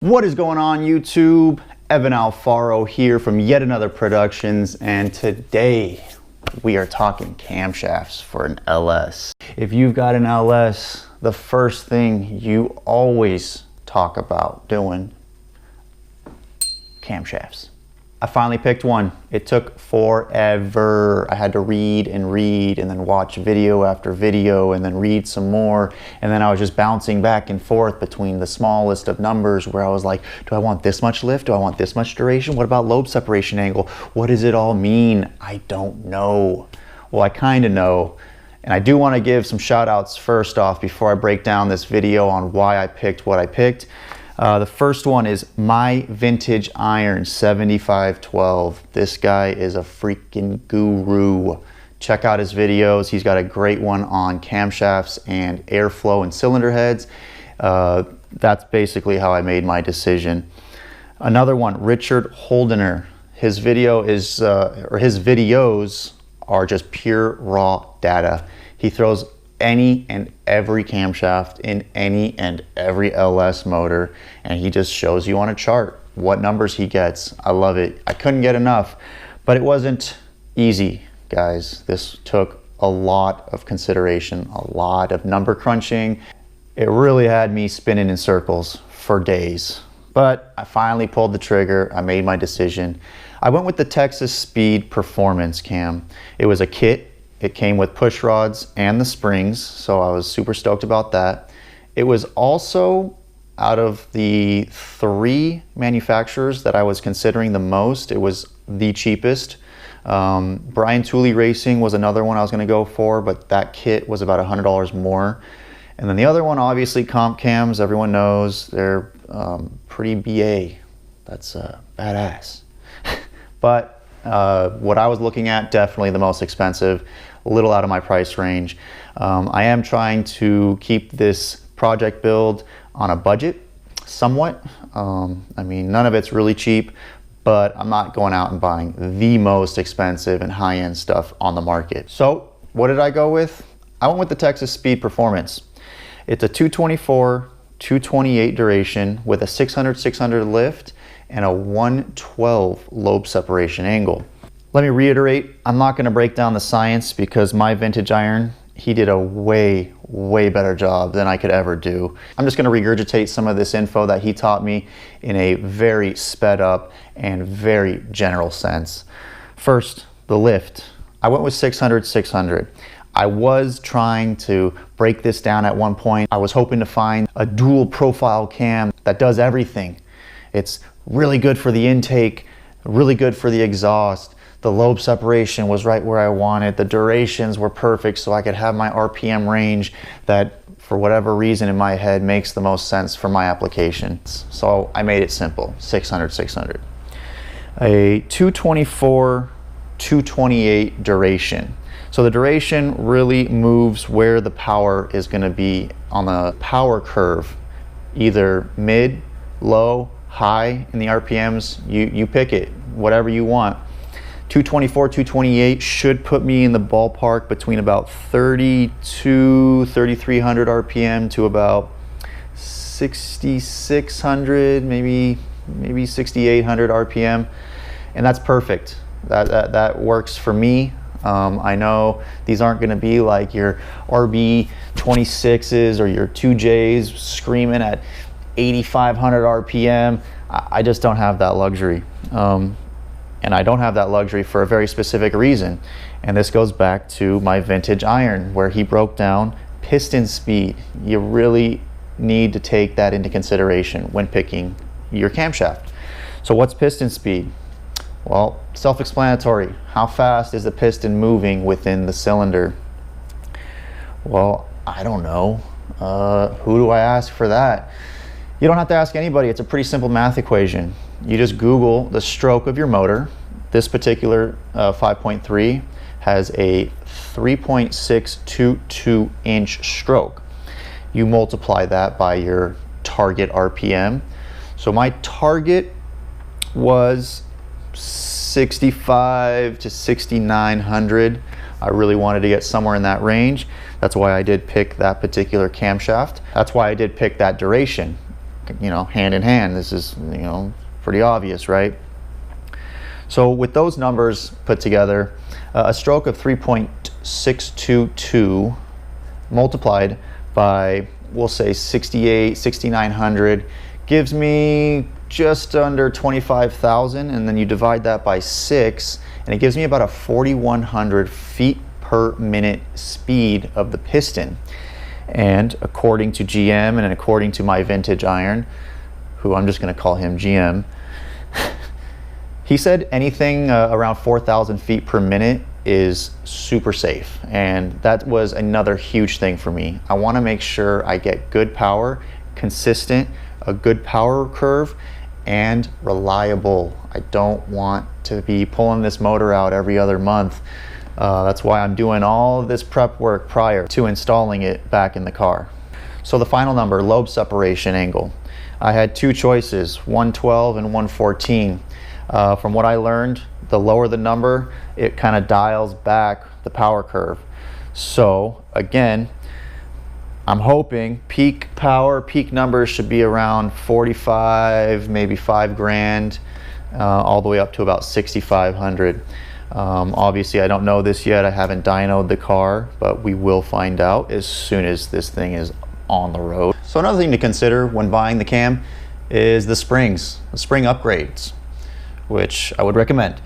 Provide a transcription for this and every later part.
What is going on YouTube? Evan Alfaro here from yet another Productions, and today we are talking camshafts for an LS. If you've got an LS, the first thing you always talk about doing, camshafts. I finally picked one. It took forever. I had to read and then watch video after video and then read some more. And then I was just bouncing back and forth between the smallest of numbers where I was like, do I want this much lift? Do I want this much duration? What about lobe separation angle? What does it all mean? I don't know. Well, I kind of know. And I do want to give some shout outs first off before I break down this video on why I picked what I picked. The first one is My Vintage Iron 7512. This guy is a freaking guru. Check out his videos. He's got a great one on camshafts and airflow and cylinder heads. That's basically how I made my decision. Another one, Richard Holdener. His video is, his videos are just pure raw data. He throws any and every camshaft in any and every LS motor, and he just shows you on a chart what numbers he gets. I love it. I couldn't get enough, but it wasn't easy, guys. This took a lot of consideration, a lot of number crunching. It really had me spinning in circles for days, but I finally pulled the trigger. I made my decision. I went with the Texas Speed Performance cam. It was a kit. It came with push rods and the springs, so I was super stoked about that. It was also, out of the three manufacturers that I was considering the most, it was the cheapest. Brian Tooley Racing was another one I was going to go for, but that kit was about $100 more. And then the other one, obviously, comp cams, everyone knows they're pretty BA. That's badass. But what I was looking at, definitely the most expensive, a little out of my price range. I am trying to keep this project build on a budget, somewhat. I mean, none of it's really cheap, but I'm not going out and buying the most expensive and high-end stuff on the market. So what did I go with? I went with the Texas Speed Performance. It's a 224, 228 duration with a 600 lift and a 112 lobe separation angle. Let me reiterate, I'm not going to break down the science because My Vintage Iron, he did a way better job than I could ever do. I'm just going to regurgitate some of this info that he taught me in a very sped up and very general sense. First, the lift. I went with 600. I was trying to break this down at one point. I was hoping to find a dual profile cam that does everything. It's really good for the intake, really good for the exhaust. The lobe separation was right where I wanted. The durations were perfect so I could have my RPM range that, for whatever reason in my head, makes the most sense for my applications. So I made it simple, 600. A 224, 228 duration. So the duration really moves where the power is going to be on the power curve, either mid, low, high in the RPMs. You pick it, whatever you want. 224, 228 should put me in the ballpark between about 3,300 RPM to about 6,600, maybe 6,800 RPM, and that's perfect. That works for me. I know these aren't going to be like your RB26s or your 2Js screaming at 8,500 RPM. I just don't have that luxury. And I don't have that luxury for a very specific reason. And this goes back to My Vintage Iron, where he broke down piston speed. You really need to take that into consideration when picking your camshaft. So what's piston speed? Well, self-explanatory. How fast is the piston moving within the cylinder? Well, I don't know. Who do I ask for that? You don't have to ask anybody. It's a pretty simple math equation. You just Google the stroke of your motor. This particular 5.3 has a 3.622 inch stroke. You multiply that by your target RPM. So my target was 65 to 6,900. I really wanted to get somewhere in that range. That's why I did pick that particular camshaft. That's why I did pick that duration. you know, hand in hand. This is, you know, pretty obvious, right? So with those numbers put together, a stroke of 3.622 multiplied by, we'll say 6,900 gives me just under 25,000, and then you divide that by 6 and it gives me about a 4,100 feet per minute speed of the piston. And according to GM and according to my vintage iron, who I'm just going to call him GM, he said anything around 4,000 feet per minute is super safe. And that was another huge thing for me. I want to make sure I get good power, consistent, a good power curve, and reliable. I don't want to be pulling this motor out every other month. That's why I'm doing all of this prep work prior to installing it back in the car. So the final number, lobe separation angle. I had two choices, 112 and 114. From what I learned, the lower the number, it kind of dials back the power curve. So again, I'm hoping peak power, peak numbers should be around 45, maybe 5 grand, all the way up to about 6,500. Obviously I don't know this yet, I haven't dynoed the car, but we will find out as soon as this thing is on the road. So another thing to consider when buying the cam is the springs, the spring upgrades, which I would recommend.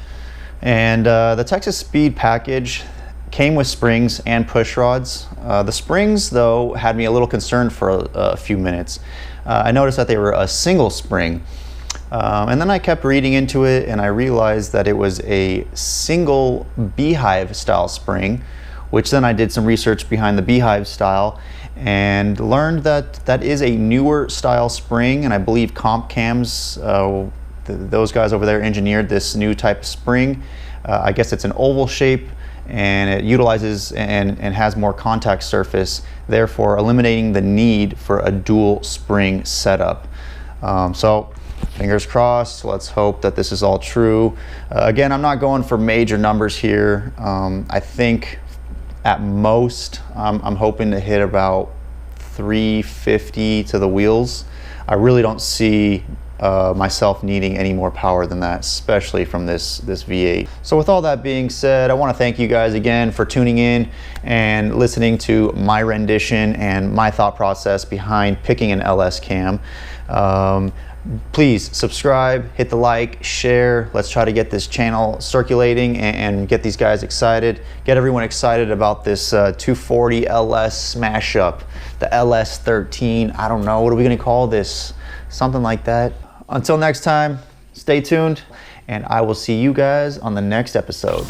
And the Texas Speed package came with springs and push rods. The springs though had me a little concerned for a few minutes. I noticed that they were a single spring. And then I kept reading into it and I realized that it was a single beehive style spring, which then I did some research behind the beehive style and learned that that is a newer style spring, and I believe Comp Cams, those guys over there engineered this new type of spring. I guess it's an oval shape and it utilizes and has more contact surface, therefore eliminating the need for a dual spring setup. So fingers crossed, let's hope that this is all true. Again, I'm not going for major numbers here. I think at most I'm hoping to hit about 350 to the wheels. I really don't see myself needing any more power than that, especially from this V8. So with all that being said, I want to thank you guys again for tuning in and listening to my rendition and my thought process behind picking an LS cam. Please subscribe, hit the like, share. Let's try to get this channel circulating and get these guys excited. Get everyone excited about this 240 LS smash up, the LS13. I don't know, what are we gonna call this? Something like that. Until next time, stay tuned, and I will see you guys on the next episode.